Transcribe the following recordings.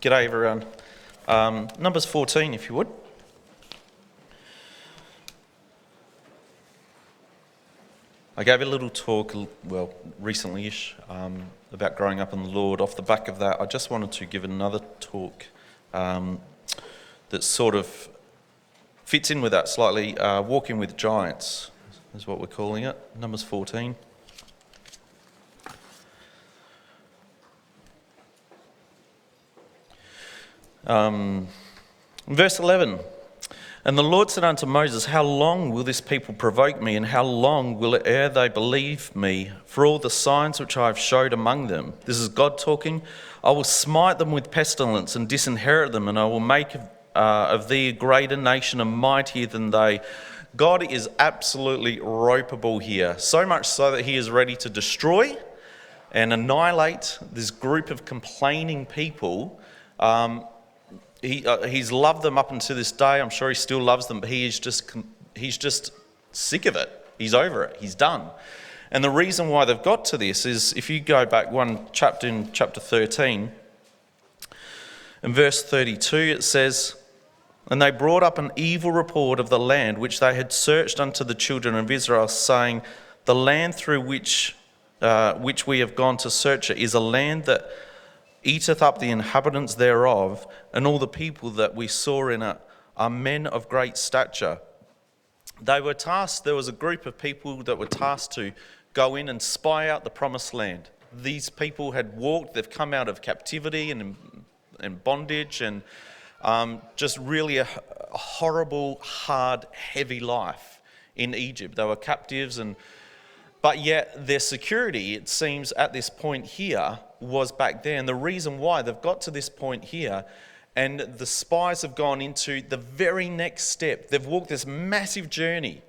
G'day everyone. Numbers 14 if you would. I gave a little talk, recently-ish, about growing up in the Lord. Off the back of that, I just wanted to give another talk that sort of fits in with that slightly. Walking with Giants is what we're calling it, Numbers 14. Verse 11, and the Lord said unto Moses, how long will this people provoke me, and how long will it ere they believe me for all the signs which I have showed among them? This is God talking. I will smite them with pestilence and disinherit them, and I will make of thee a greater nation and mightier than they. God is absolutely ropeable here, so much so that he is ready to destroy and annihilate this group of complaining people. He's loved them up until this day. I'm sure he still loves them, but he's just sick of it. He's over it. He's done. And the reason why they've got to this is, if you go back one chapter in chapter 13, in verse 32, it says, and they brought up an evil report of the land which they had searched unto the children of Israel, saying, the land through which we have gone to search it is a land that eateth up the inhabitants thereof, and all the people that we saw in it are men of great stature. They were tasked, there was a group of people that were tasked to go in and spy out the promised land. These people had walked, they've come out of captivity and bondage, and just really a horrible, hard, heavy life in Egypt. They were captives, but yet their security, it seems, at this point here was back there. And the reason why they've got to this point here, and the spies have gone into the very next step. They've walked this massive journey,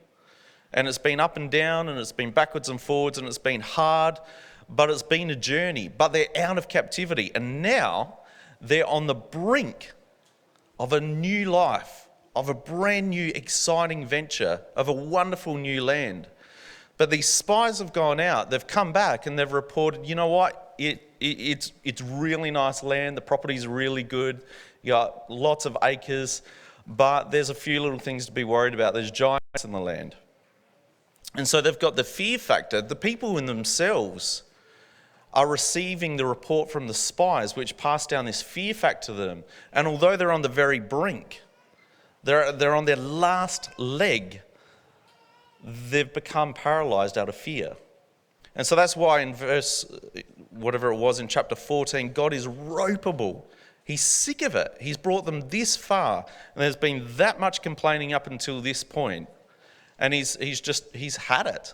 and it's been up and down, and it's been backwards and forwards, and it's been hard, but it's been a journey. But they're out of captivity, and now they're on the brink of a new life, of a brand new, exciting venture, of a wonderful new land. But these spies have gone out, they've come back, and they've reported, you know what, it's really nice land, the property's really good, you got lots of acres, but there's a few little things to be worried about. There's giants in the land. And so they've got the fear factor. The people in themselves are receiving the report from the spies, which pass down this fear factor to them. And although they're on the very brink, they're on their last leg, they've become paralysed out of fear. And so that's why in verse, whatever it was in chapter 14, God is ropeable. He's sick of it. He's brought them this far, and there's been that much complaining up until this point, and he's had it.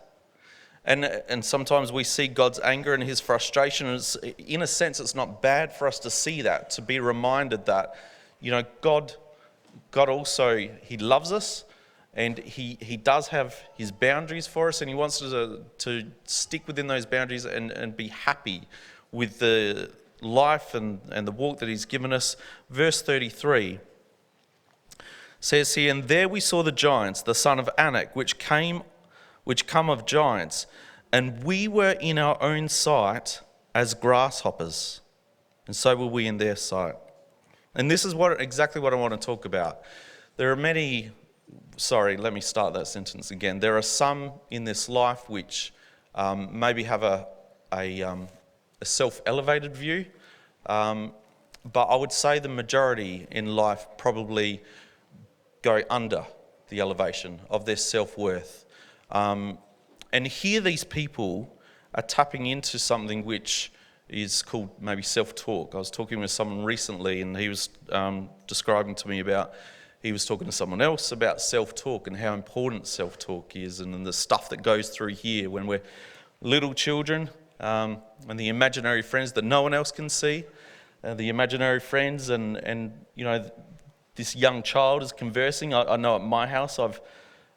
And sometimes we see God's anger and his frustration, and in a sense it's not bad for us to see that, to be reminded that, you know, God also, he loves us, and he does have his boundaries for us, and he wants us to stick within those boundaries and be happy with the life and the walk that he's given us. Verse 33 says here, and there we saw the giants, the son of Anak, which come of giants, and we were in our own sight as grasshoppers, and so were we in their sight. And this is exactly what I want to talk about. There are many... Sorry, let me start that sentence again. There are some in this life which maybe have a self-elevated view, but I would say the majority in life probably go under the elevation of their self-worth. And here these people are tapping into something which is called maybe self-talk. I was talking with someone recently, and he was describing to me about... He was talking to someone else about self-talk and how important self-talk is, and the stuff that goes through here when we're little children, and the imaginary friends that no one else can see, the imaginary friends, and you know, this young child is conversing. I know at my house I've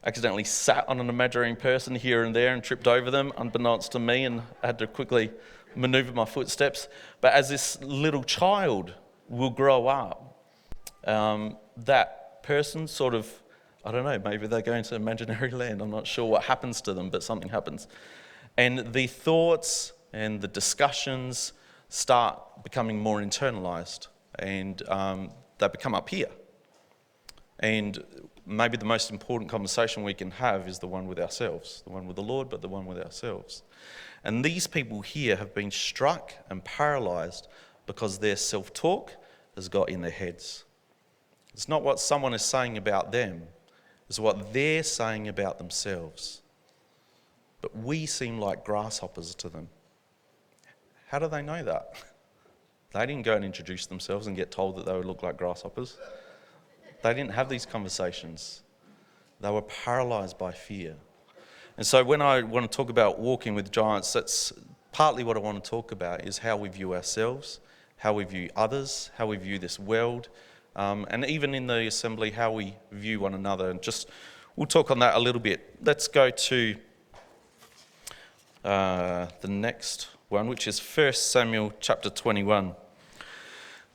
accidentally sat on an imaginary person here and there and tripped over them unbeknownst to me, and had to quickly manoeuvre my footsteps. But as this little child will grow up, that person sort of, I don't know, maybe they go into imaginary land. I'm not sure what happens to them, but something happens. And the thoughts and the discussions start becoming more internalized. and they become up here. And maybe the most important conversation we can have is the one with ourselves, the one with the Lord, but the one with ourselves. And these people here have been struck and paralysed because their self-talk has got in their heads. It's not what someone is saying about them, it's what they're saying about themselves. But we seem like grasshoppers to them. How do they know that? They didn't go and introduce themselves and get told that they would look like grasshoppers. They didn't have these conversations. They were paralysed by fear. And so when I want to talk about walking with giants, that's partly what I want to talk about, is how we view ourselves, how we view others, how we view this world, and even in the assembly, how we view one another. And we'll talk on that a little bit. Let's go to the next one, which is 1 Samuel chapter 21.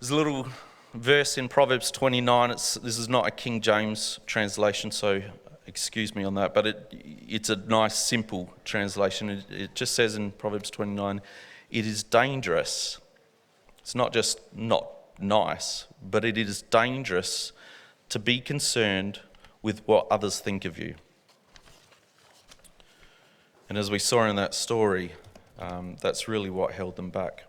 There's a little verse in Proverbs 29. This is not a King James translation, so excuse me on that, but it's a nice, simple translation. It just says in Proverbs 29, it is dangerous. It's not just not nice, but it is dangerous to be concerned with what others think of you. And as we saw in that story, that's really what held them back.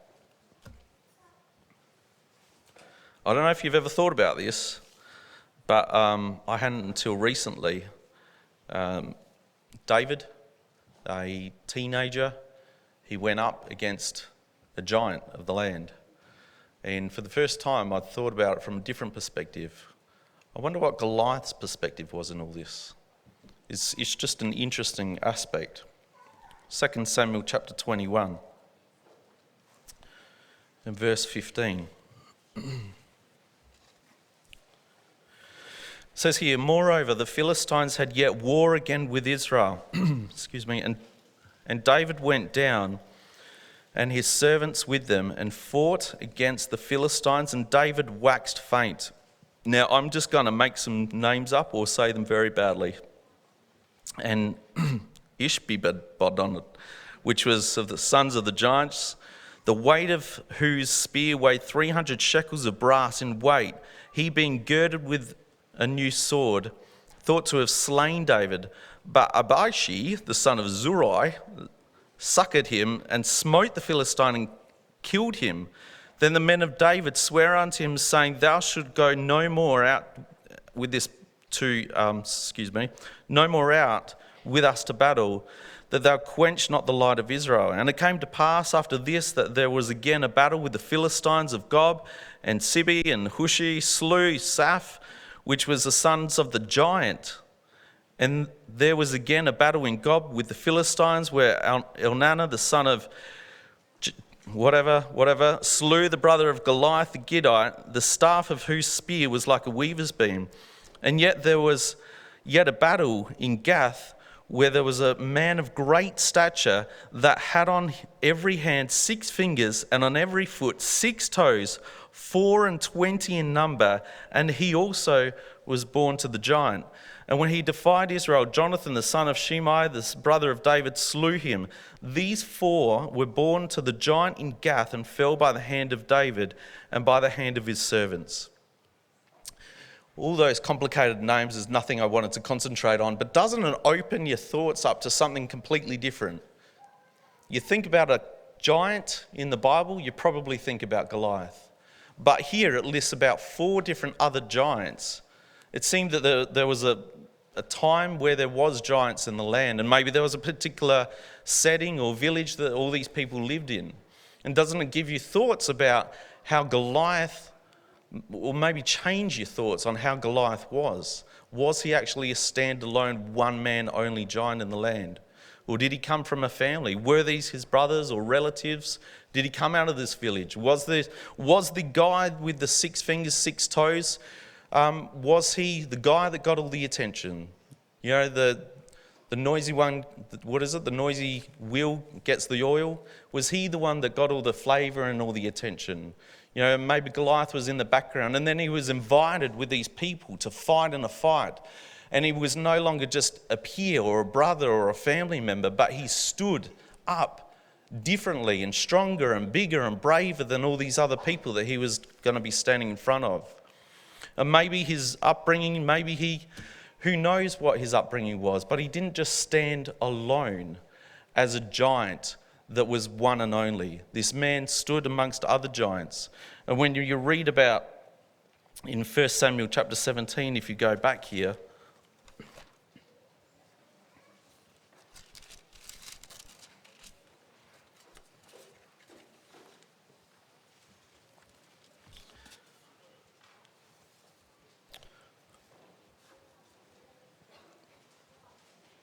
I don't know if you've ever thought about this, but I hadn't until recently. David, a teenager, he went up against a giant of the land. And for the first time, I thought about it from a different perspective. I wonder what Goliath's perspective was in all this. It's just an interesting aspect. 2 Samuel chapter 21 and verse 15. It says here, moreover, the Philistines had yet war again with Israel. Excuse me. And David went down, and his servants with them, and fought against the Philistines, and David waxed faint. Now, I'm just going to make some names up or say them very badly. And Ishbi-Benob, which was of the sons of the giants, the weight of whose spear weighed 300 shekels of brass in weight, he being girded with a new sword, thought to have slain David. But Abishi, the son of Zeruiah, succoured him and smote the Philistine and killed him. Then the men of David swear unto him, saying, thou should go no more out with this no more out with us to battle, that thou quench not the light of Israel. And it came to pass after this that there was again a battle with the Philistines of Gob, and Sibi and Hushi slew Saph, which was the sons of the giant. And there was again a battle in Gob with the Philistines, where Elnanah, the son of whatever, slew the brother of Goliath the Gittite, the staff of whose spear was like a weaver's beam. And yet there was yet a battle in Gath, where there was a man of great stature that had on every hand 6 fingers, and on every foot 6 toes, 24 in number, and he also was born to the giant. And when he defied Israel, Jonathan, the son of Shimei, the brother of David, slew him. These 4 were born to the giant in Gath, and fell by the hand of David and by the hand of his servants. All those complicated names is nothing I wanted to concentrate on, but doesn't it open your thoughts up to something completely different? You think about a giant in the Bible, you probably think about Goliath. But here it lists about 4 different other giants. It seemed that there was a time where there was giants in the land, and maybe there was a particular setting or village that all these people lived in. And doesn't it give you thoughts about how Goliath, or maybe change your thoughts on how Goliath was? Was he actually a standalone, one-man only giant in the land? Or did he come from a family? Were these his brothers or relatives? Did he come out of this village? Was the guy with the 6 fingers, 6 toes, was he the guy that got all the attention? You know, the noisy one, what is it? The noisy wheel gets the oil. Was he the one that got all the flavour and all the attention? You know, maybe Goliath was in the background, and then he was invited with these people to fight in a fight. And he was no longer just a peer or a brother or a family member, but he stood up differently and stronger and bigger and braver than all these other people that he was going to be standing in front of. And maybe his upbringing, who knows what his upbringing was, but he didn't just stand alone as a giant that was one and only. This man stood amongst other giants. And when you read about in 1 Samuel chapter 17, if you go back here,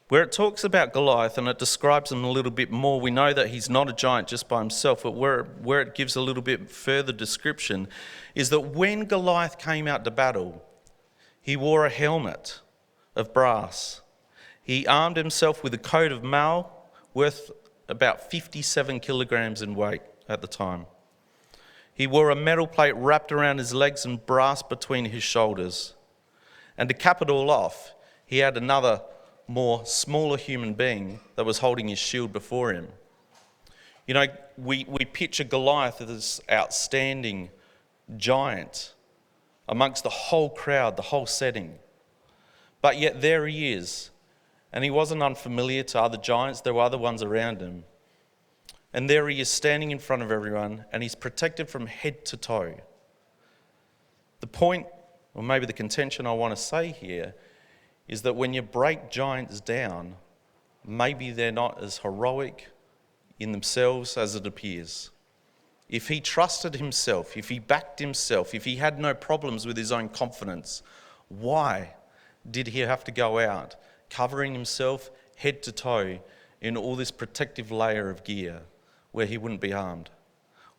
where it talks about Goliath and it describes him a little bit more, we know that he's not a giant just by himself, but where it gives a little bit further description is that when Goliath came out to battle, he wore a helmet of brass. He armed himself with a coat of mail worth about 57 kilograms in weight at the time. He wore a metal plate wrapped around his legs and brass between his shoulders. And to cap it all off, he had another more smaller human being that was holding his shield before him. You know, we picture Goliath as this outstanding giant amongst the whole crowd, the whole setting. But yet there he is. And he wasn't unfamiliar to other giants. There were other ones around him. And there he is standing in front of everyone, and he's protected from head to toe. The point, or maybe the contention I want to say here, is that when you break giants down, maybe they're not as heroic in themselves as it appears. If he trusted himself, if he backed himself, if he had no problems with his own confidence, why did he have to go out covering himself head to toe in all this protective layer of gear where he wouldn't be harmed?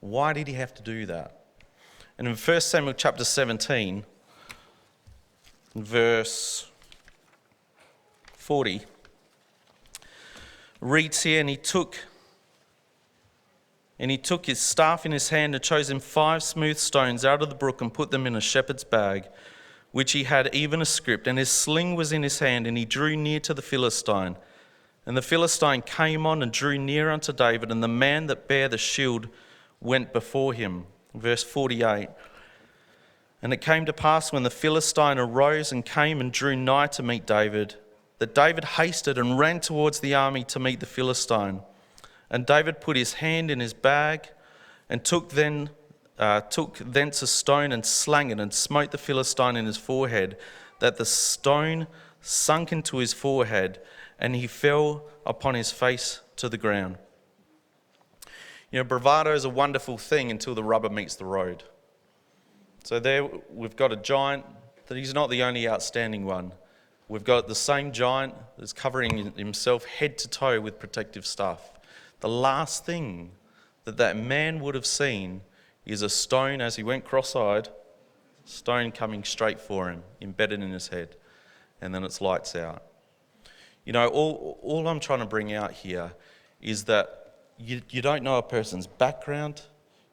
Why did he have to do that? And in 1 Samuel chapter 17, verse 40, reads here, and he took his staff in his hand and chose him 5 smooth stones out of the brook and put them in a shepherd's bag, which he had even a scrip, and his sling was in his hand, and he drew near to the Philistine. And the Philistine came on and drew near unto David, and the man that bare the shield went before him. Verse 48. And it came to pass when the Philistine arose and came and drew nigh to meet David, that David hasted and ran towards the army to meet the Philistine. And David put his hand in his bag and took thence a stone and slang it and smote the Philistine in his forehead, that the stone sunk into his forehead, and he fell upon his face to the ground. You know, bravado is a wonderful thing until the rubber meets the road. So there we've got a giant that he's not the only outstanding one. We've got the same giant that's covering himself head to toe with protective stuff. The last thing that man would have seen is a stone as he went cross-eyed, stone coming straight for him, embedded in his head, and then it's lights out. You know, all I'm trying to bring out here is that you don't know a person's background,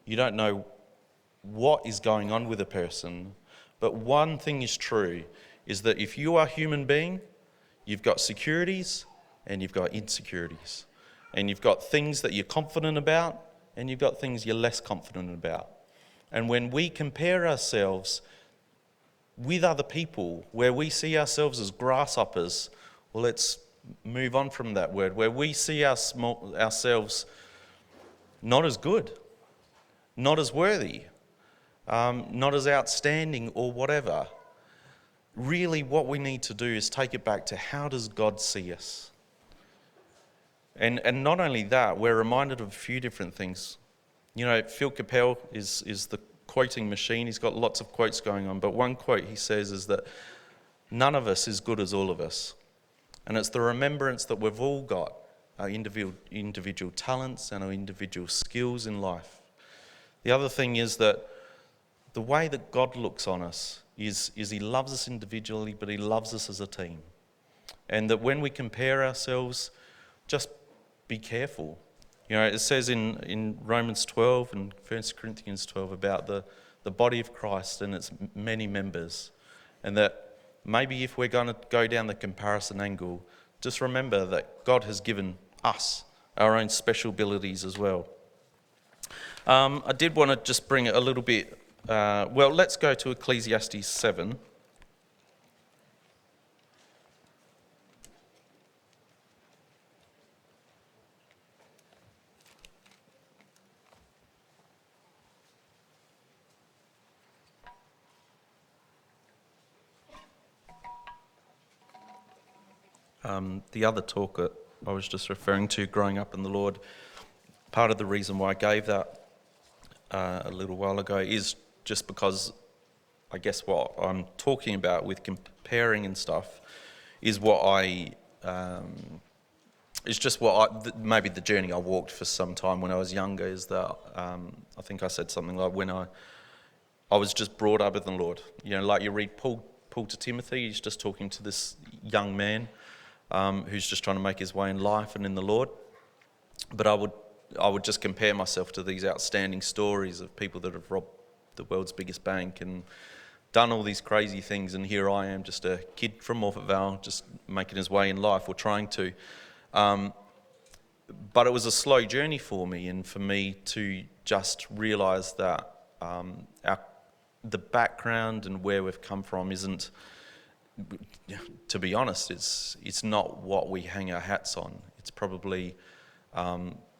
you don't know what is going on with a person, but one thing is true, is that if you are a human being, you've got securities and you've got insecurities. And you've got things that you're confident about and you've got things you're less confident about. And when we compare ourselves with other people, where we see ourselves as grasshoppers, well, let's move on from that word, where we see ourselves not as good, not as worthy, not as outstanding or whatever. Really, what we need to do is take it back to how does God see us? And not only that, we're reminded of a few different things. You know, Phil Capel is the quoting machine. He's got lots of quotes going on, but one quote he says is that none of us is good as all of us. And it's the remembrance that we've all got our individual talents and our individual skills in life. The other thing is that the way that God looks on us is he loves us individually, but he loves us as a team. And that when we compare ourselves, just be careful. You know, it says in Romans 12 and 1 Corinthians 12 about the body of Christ and its many members. And that maybe if we're going to go down the comparison angle, just remember that God has given us our own special abilities as well. I did want to just bring it a little bit, let's go to Ecclesiastes 7. The other talk that I was just referring to, growing up in the Lord, part of the reason why I gave that a little while ago is just because I guess what I'm talking about with comparing and stuff is maybe the journey I walked for some time when I was younger, is that I think I said something like when I was just brought up in the Lord. You know, like you read Paul to Timothy, he's just talking to this young man who's just trying to make his way in life and in the Lord. But I would just compare myself to these outstanding stories of people that have robbed the world's biggest bank and done all these crazy things, and here I am, just a kid from Morphett Vale, just making his way in life, or trying to. But it was a slow journey for me, and for me to just realise that the background and where we've come from isn't, to be honest, it's not what we hang our hats on. It's probably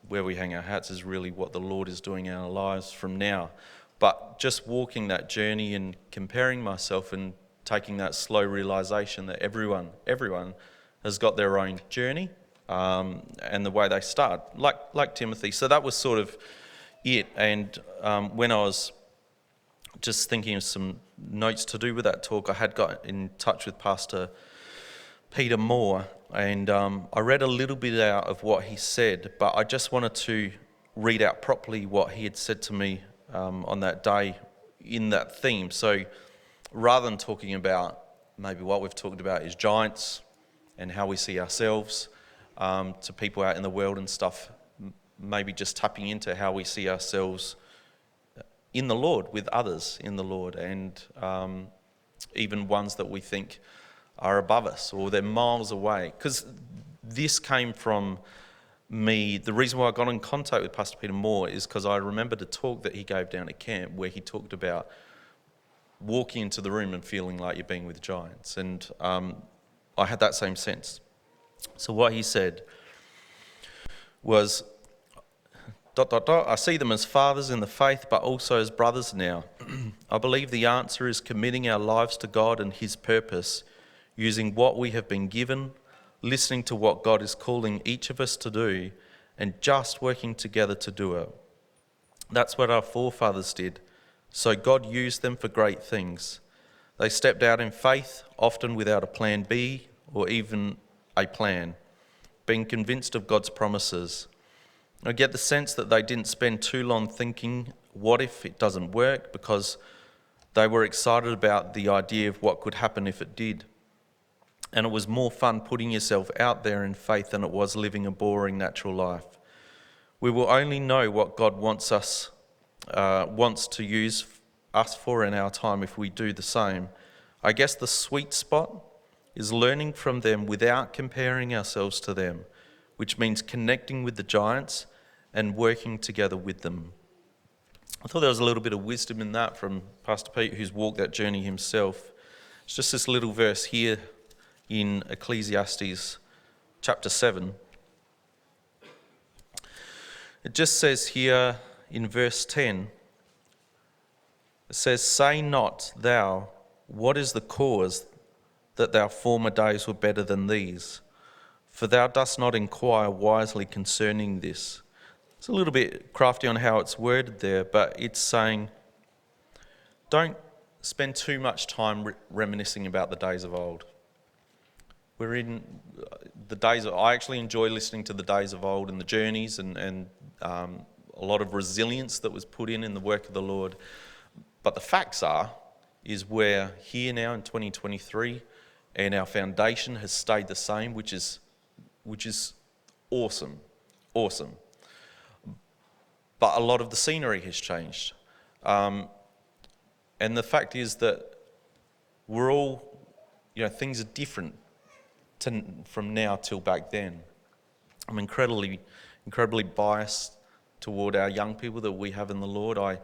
where we hang our hats is really what the Lord is doing in our lives from now. But just walking that journey and comparing myself and taking that slow realisation that everyone has got their own journey and the way they start, like Timothy. So that was sort of it. And when I was just thinking of some notes to do with that talk, I had got in touch with Pastor Peter Moore, and I read a little bit out of what he said, but I just wanted to read out properly what he had said to me on that day in that theme. So rather than talking about maybe what we've talked about is giants and how we see ourselves to people out in the world and stuff, maybe just tapping into how we see ourselves in the Lord, with others in the Lord, and even ones that we think are above us or they're miles away. Because this came from me. The reason why I got in contact with Pastor Peter Moore is because I remembered a talk that he gave down at camp where he talked about walking into the room and feeling like you're being with giants. And I had that same sense. So what he said was, ... I see them as fathers in the faith, but also as brothers now. I believe the answer is committing our lives to God and His purpose, using what we have been given, listening to what God is calling each of us to do, and just working together to do it. That's what our forefathers did, so God used them for great things. They stepped out in faith, often without a plan B or even a plan, being convinced of God's promises. I get the sense that they didn't spend too long thinking, what if it doesn't work? Because they were excited about the idea of what could happen if it did. And it was more fun putting yourself out there in faith than it was living a boring natural life. We will only know what God wants to use us for in our time if we do the same. I guess the sweet spot is learning from them without comparing ourselves to them, which means connecting with the giants and working together with them. I thought there was a little bit of wisdom in that from Pastor Pete, who's walked that journey himself. It's just this little verse here in Ecclesiastes chapter 7. It just says here in verse 10, it says, "Say not thou, what is the cause that thy former days were better than these? For thou dost not inquire wisely concerning this." It's a little bit crafty on how it's worded there, but it's saying, don't spend too much time reminiscing about the days of old. We're in the days of, I actually enjoy listening to the days of old and the journeys and a lot of resilience that was put in the work of the Lord. But the facts is we're here now in 2023 and our foundation has stayed the same, which is awesome. But a lot of the scenery has changed. And the fact is that we're all, things are different from now till back then. I'm incredibly incredibly biased toward our young people that we have in the Lord. I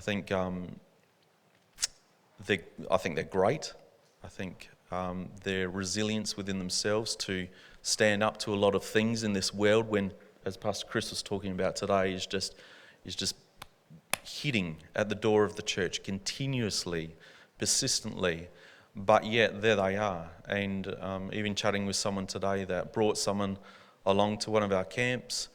think they're great. I think their resilience within themselves to stand up to a lot of things in this world, when, as Pastor Chris was talking about today, is just hitting at the door of the church continuously, persistently, but yet there they are. And even chatting with someone today that brought someone along to one of our camps,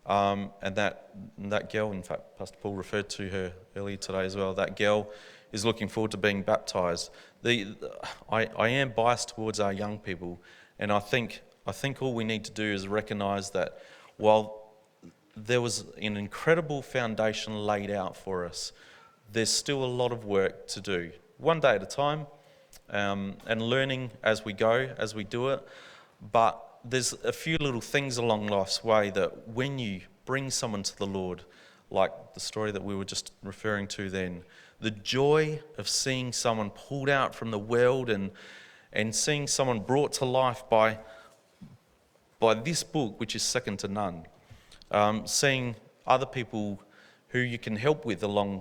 and that girl, in fact, Pastor Paul referred to her earlier today as well, that girl is looking forward to being baptised. I am biased towards our young people, and I think all we need to do is recognise that while there was an incredible foundation laid out for us, there's still a lot of work to do, one day at a time, and learning as we go, as we do it. But there's a few little things along life's way that when you bring someone to the Lord, like the story that we were just referring to then, the joy of seeing someone pulled out from the world and seeing someone brought to life by this book, which is second to none. Seeing other people who you can help with along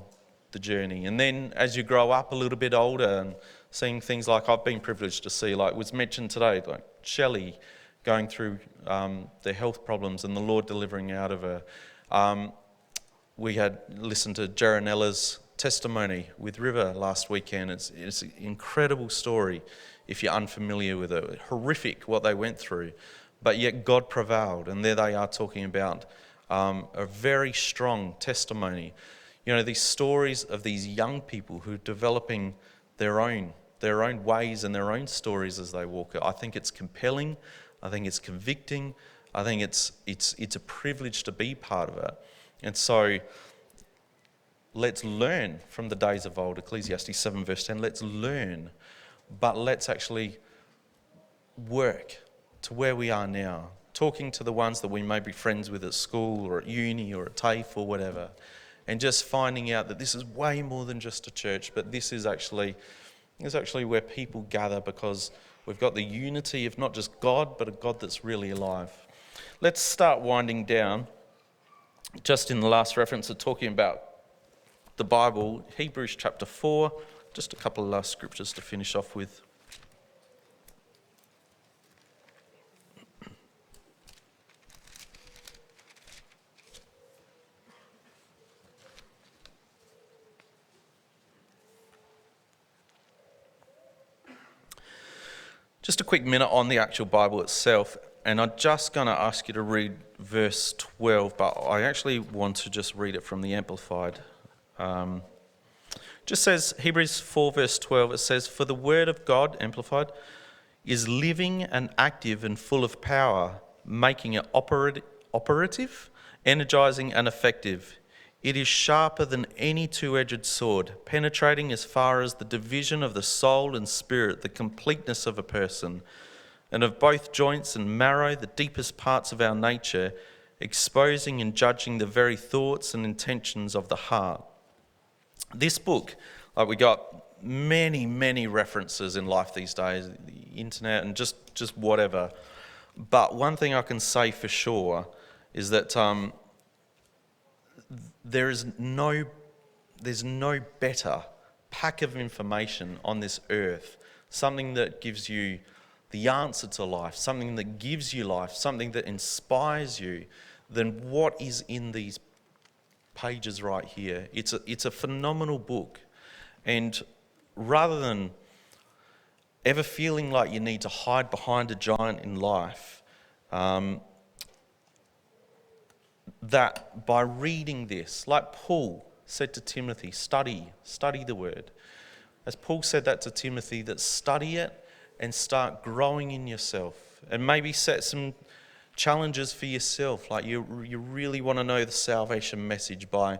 the journey. And then as you grow up a little bit older and seeing things like I've been privileged to see, like was mentioned today, like Shelley going through their health problems and the Lord delivering out of her. We had listened to Jaranella's testimony with River last weekend. It's an incredible story if you're unfamiliar with it. Horrific what they went through. But yet God prevailed, and there they are talking about a very strong testimony. You know, these stories of these young people who are developing their own ways and their own stories as they walk. I think it's compelling. I think it's convicting. I think it's a privilege to be part of it. And so let's learn from the days of old. Ecclesiastes 7 verse 10. Let's learn, but let's actually work to where we are now, talking to the ones that we may be friends with at school or at uni or at TAFE or whatever, and just finding out that this is way more than just a church, but this is actually where people gather because we've got the unity of not just God, but a God that's really alive. Let's start winding down. Just in the last reference of talking about the Bible, Hebrews chapter 4, just a couple of last scriptures to finish off with. Just a quick minute on the actual Bible itself, and I'm just going to ask you to read verse 12, but I actually want to just read it from the Amplified. Just says, Hebrews 4 verse 12, it says, "For the word of God," Amplified, "is living and active and full of power, making it operative, energizing and effective. It is sharper than any two-edged sword, penetrating as far as the division of the soul and spirit, the completeness of a person, and of both joints and marrow, the deepest parts of our nature, exposing and judging the very thoughts and intentions of the heart." This book, like we got many, many references in life these days, the internet and just whatever. But one thing I can say for sure is that there's no better pack of information on this earth, something that gives you the answer to life, something that gives you life, something that inspires you, than what is in these pages right here. It's a phenomenal book, and rather than ever feeling like you need to hide behind a giant in life, that by reading this, like Paul said to Timothy, study the word. As Paul said that to Timothy, that study it and start growing in yourself, and maybe set some challenges for yourself, like you really want to know the salvation message by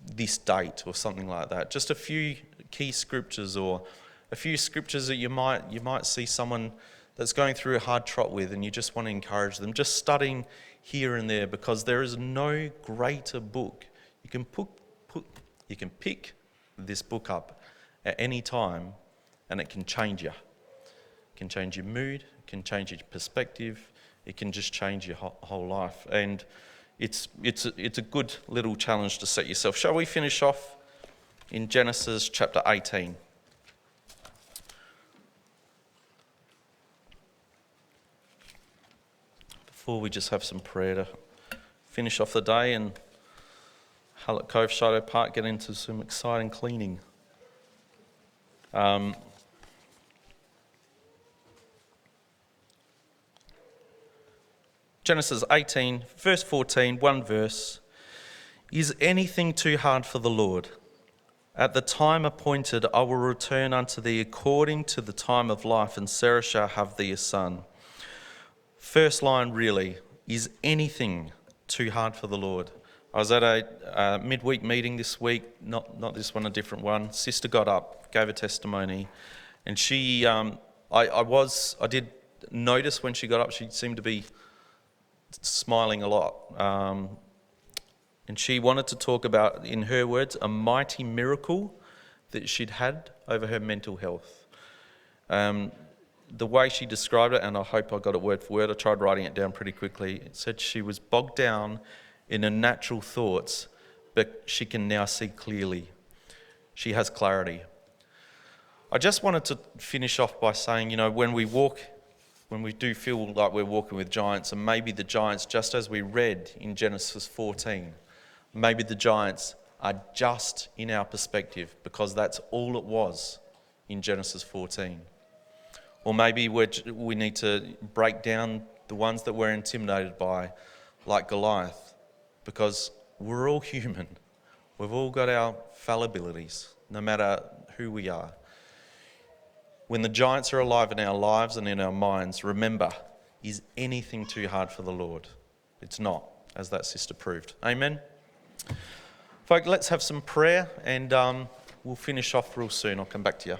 this date or something like that. Just a few key scriptures, or a few scriptures that you might see someone that's going through a hard trot with, and you just want to encourage them. Just studying here and there, because there is no greater book. You can pick this book up at any time, and it can change you. It can change your mood. It can change your perspective. It can just change your whole life. And it's a good little challenge to set yourself. Shall we finish off in Genesis chapter 18? Before we just have some prayer to finish off the day and Hullet Cove Shadow Park get into some exciting cleaning. Genesis 18, verse 14, one verse. Is anything too hard for the Lord? At the time appointed, I will return unto thee according to the time of life, and Sarah shall have thee a son. First line, really, is anything too hard for the Lord? I was at a midweek meeting this week, not this one, a different one. Sister got up, gave a testimony, and she, I did notice when she got up, she seemed to be smiling a lot. And she wanted to talk about, in her words, a mighty miracle that she'd had over her mental health. The way she described it, and I hope I got it word for word, I tried writing it down pretty quickly. It said she was bogged down in her natural thoughts, but she can now see clearly. She has clarity. I just wanted to finish off by saying, when we do feel like we're walking with giants, and maybe the giants, just as we read in Genesis 14, maybe the giants are just in our perspective because that's all it was in Genesis 14. Or maybe we need to break down the ones that we're intimidated by, like Goliath, because we're all human. We've all got our fallibilities, no matter who we are. When the giants are alive in our lives and in our minds, remember, is anything too hard for the Lord? It's not, as that sister proved. Amen? Folks, let's have some prayer, and we'll finish off real soon. I'll come back to you.